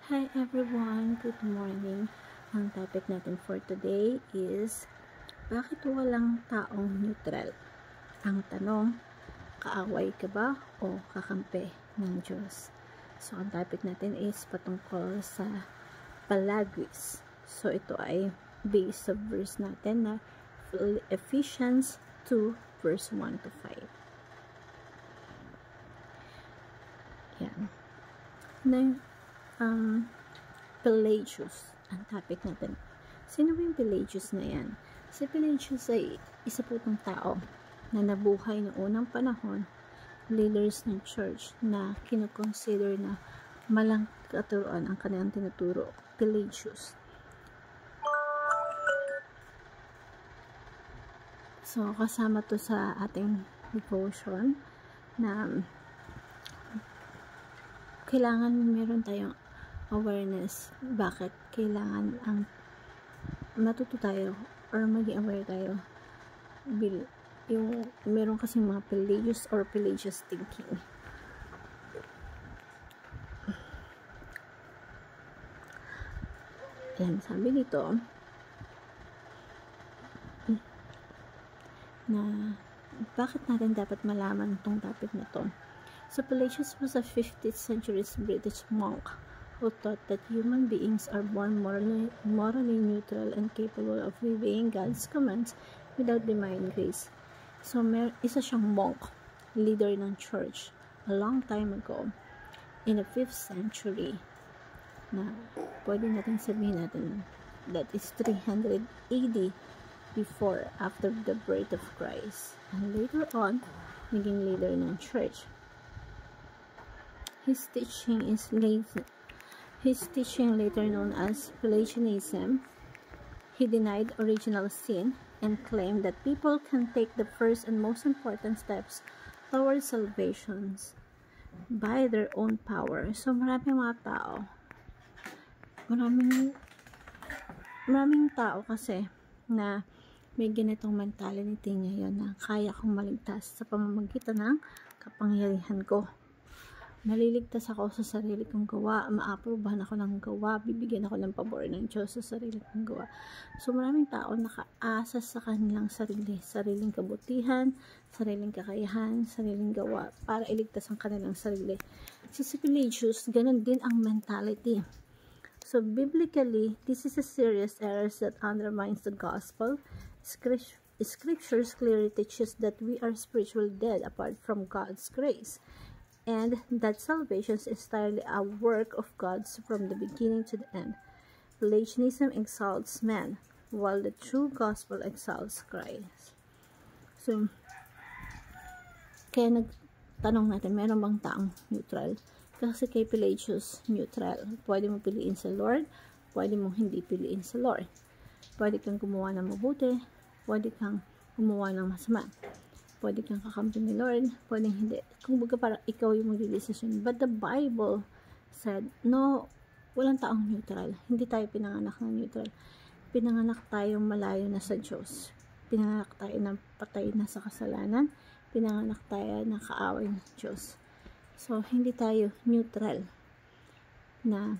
Hi everyone, good morning. Ang topic natin for today is bakit walang taong neutral? Ang tanong, kaaway ka ba o kakampi ng Diyos? So ang topic natin is patungkol sa palagwis. So ito ay based sa verse natin na Ephesians 2 verse 1 to 5. Yan. Pelagius ang topic natin. Sino ba yung Pelagius na yan? Si Pelagius ay isa po itong tao na nabuhay noong unang panahon, leaders ng church na kinukonsider na malang katuruan ang kanilang tinuturo. Pelagius. So, kasama to sa ating devotion na kailangan meron tayong awareness bakit kailangan ang matuto tayo or maging aware tayo yung meron kasing mga Pelagius or Pelagius thinking. Yan, sabi dito na bakit natin dapat malaman itong topic na to. So Pelagius was a 15th century British monk who thought that human beings are born morally neutral and capable of obeying God's commands without divine grace. So, isa siyang monk, leader ng church, a long time ago, in the 5th century, na pwede natin sabihin natin that is 300 AD after the birth of Christ. And later on, naging leader ng church. His teaching later known as Pelagianism. He denied original sin and claimed that people can take the first and most important steps towards salvation by their own power. So maraming mga tao, maraming tao kasi na may ganitong mentality ngayon na kaya kong maligtas sa pamamagitan ng kapangyarihan ko. Maliligtas ako sa sarili kong gawa, maaprobahan ako ng gawa, bibigyan ako ng pabor ng Diyos sa sarili kong gawa. So maraming tao nakaasa sa kanilang sariling kabutihan, sariling kakayahan, sariling gawa para iligtas ang kanilang sarili. Si Pelagius, ganun din ang mentality. So biblically, this is a serious error that undermines the gospel. Scriptures clearly teaches that we are spiritually dead apart from God's grace, and that salvation is entirely a work of God from the beginning to the end. Pelagianism exalts man, while the true gospel exalts Christ. So, kaya nagtanong natin, meron bang taong neutral? Kasi kay Pelagius, neutral. Pwede mo piliin sa Lord, pwede mong hindi piliin sa Lord. Pwede kang gumawa ng mabuti, pwede kang gumawa ng masama. Pwede kang kakampi ni Lord, pwedeng hindi. Kung baga parang ikaw yung mag-decision. But the Bible said, no, walang taong neutral. Hindi tayo pinanganak ng neutral. Pinanganak tayong malayo na sa Diyos. Pinanganak tayo ng patay na sa kasalanan. Pinanganak tayo ng kaaway ng Diyos. So, hindi tayo neutral na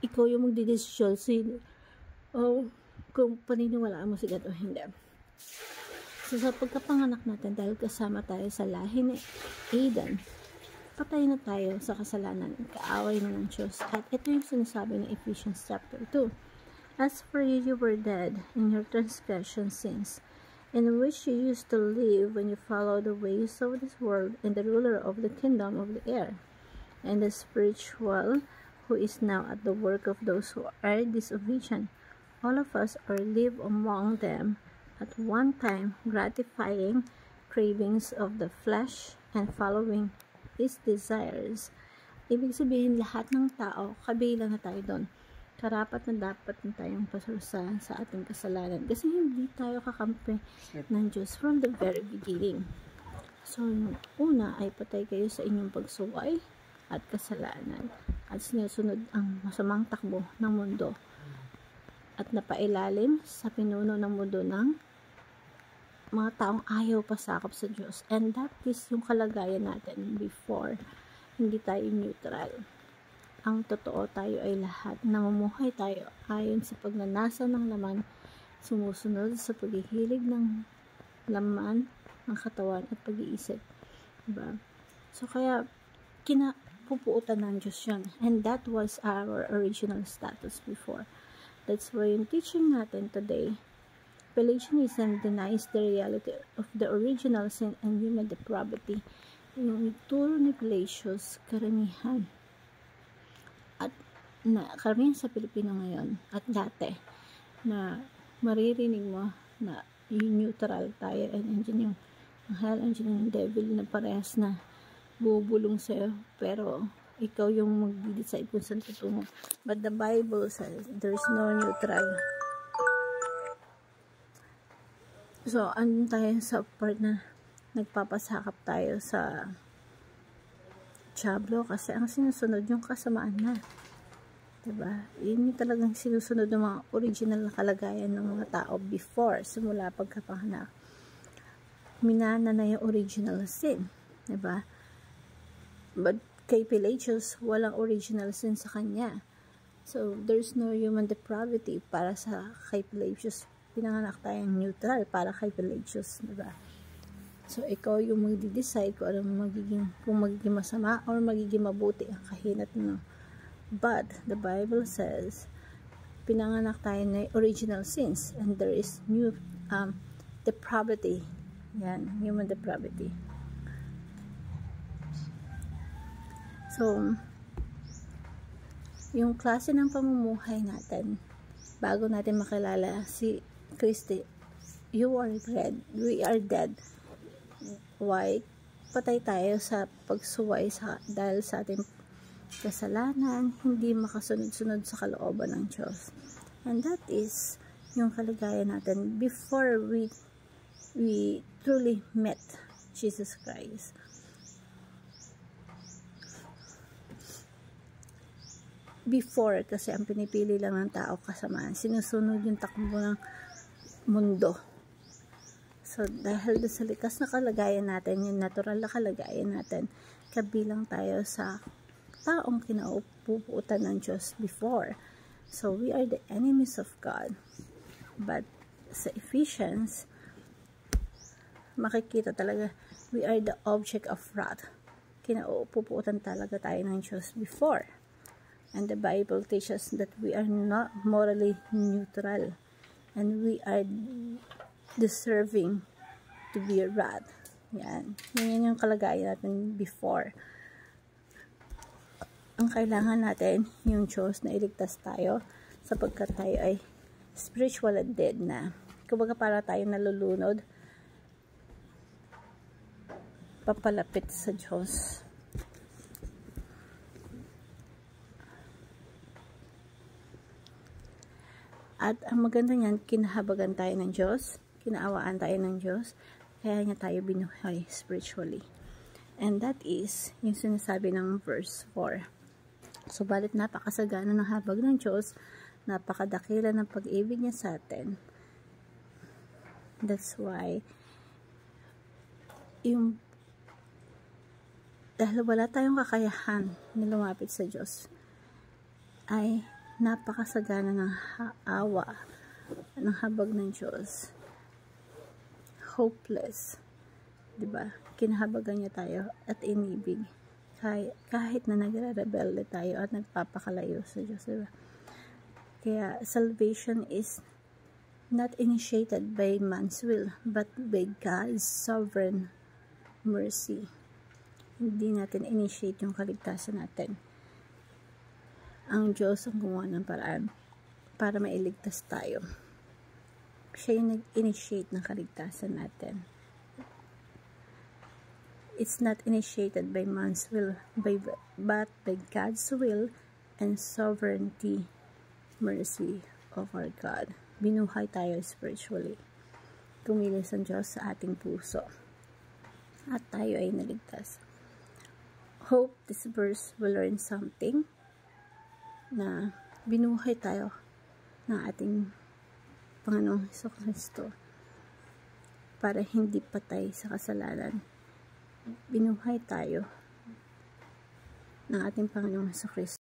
ikaw yung mag-decision kung paniniwalaan mo sigat o hindi. So, sa pagkapanganak natin, dahil kasama tayo sa lahi ni Adan, patay na tayo sa kasalanan, kaaway na ng Diyos. At ito yung sinasabi ng Ephesians chapter 2. As for you, you were dead in your transgression sins, in which you used to live when you followed the ways of this world and the ruler of the kingdom of the air, and the spiritual who is now at the work of those who are disobedient. All of us are live among them at one time, gratifying cravings of the flesh and following its desires. Ibig sabihin, lahat ng tao, kabilang na tayo doon. Karapat na dapat na tayong pasarusahan sa ating kasalanan. Kasi hindi tayo kakampi ng Diyos from the very beginning. So, una ay patay kayo sa inyong pagsuway at kasalanan. At sinusunod ang masamang takbo ng mundo. At napailalim sa pinuno ng mundo ng mga taong ayaw pasakop sa Diyos. And that is yung kalagayan natin before hindi tayo neutral. ang totoo tayo ay lahat. Namumuhay tayo ayon sa pagnanasa ng laman, sumusunod sa paghihilig ng laman ng katawan at pag-iisip. Diba? So, kaya, kinapupuutan ng Diyos yun. And that was our original status before. That's why yung teaching natin today, Pelagianism denies the reality of the original sin and human depravity. Yung ituro ni Pelagius, karamihan sa Pilipino ngayon at dati na maririnig mo na yung neutral tayo and engine yung hell engine yung devil na parehas na bubulong sa'yo, pero ikaw yung mag-decide kung saan tutungo. But the Bible says there's no neutral. So andun tayo sa part na nagpapasakap tayo sa Diablo kasi ang sinusunod yung kasamaan na. Diba? Yun yung talagang sinusunod ng mga original na kalagayan ng mga tao before, simula pagkapanganak. Minana na yung original sin. Diba? But kay Pelagius, walang original sin sa kanya. So, there's no human depravity para sa kay Pelagius. Pinanganak tayong neutral para kay Pelagius. Diba? So, ikaw yung magdi-decide kung ano magiging masama or magiging mabuti ang kahinat mo. But the Bible says pinanganak tayo ng original sins and there is new depravity. Yan, human depravity. So, yung klase ng pamumuhay natin bago natin makilala si Kristi, you are dead, we are dead. Why? Patay tayo sa pagsuway dahil sa ating kasalanan, hindi makasunod-sunod sa kalooban ng Diyos. And that is yung kaligayan natin before we truly met Jesus Christ. Before, kasi ang pinipili lang ng tao kasamaan, sinusunod yung takbo ng mundo. So, dahil sa likas na kalagayan natin, yung natural na kalagayan natin, kabilang tayo sa taong kinaupuputan ng Diyos before. So, we are the enemies of God. But, sa Ephesians, makikita talaga, we are the object of wrath. Kinaupuputan talaga tayo ng Diyos before. And the Bible teaches that we are not morally neutral. And we are deserving to be wrath. Yan. Yan yung kalagayan natin before. Ang kailangan natin, yung Diyos na iligtas tayo sapagkat tayo ay spiritual and dead na. Kumbaga para tayo nalulunod papalapit sa Diyos. At ang maganda niyan, kinahabagan tayo ng Diyos, kinaawaan tayo ng Diyos, kaya niya tayo binuhay spiritually. And that is yung sinasabi ng verse 4. Subalit napakasagana ng habag ng Diyos, napakadakila ng pag-ibig niya sa atin. That's why, dahil wala tayong kakayahan na lumapit sa Diyos, ay napakasagana ng awa, ng habag ng Diyos. Hopeless. Diba? Kinahabagan niya tayo at inibig. Kahit na nagre-rebelde tayo at nagpapakalayo sa Diyos. Diba? Kaya salvation is not initiated by man's will, but by God's sovereign mercy. Hindi natin initiate yung kaligtasan natin. Ang Diyos ang gumawa ng paraan para mailigtas tayo. Siya yung nag-initiate ng kaligtasan natin. It's not initiated by man's will, but by God's will and sovereignty, mercy of our God. Binuhay tayo spiritually. Kumilos ang Diyos sa ating puso. At tayo ay naligtas. Hope this verse will learn something na binuhay tayo ng ating Panginoong Jesucristo para hindi patay sa kasalanan. Binuhay tayo ng ating Panginoong Jesucristo.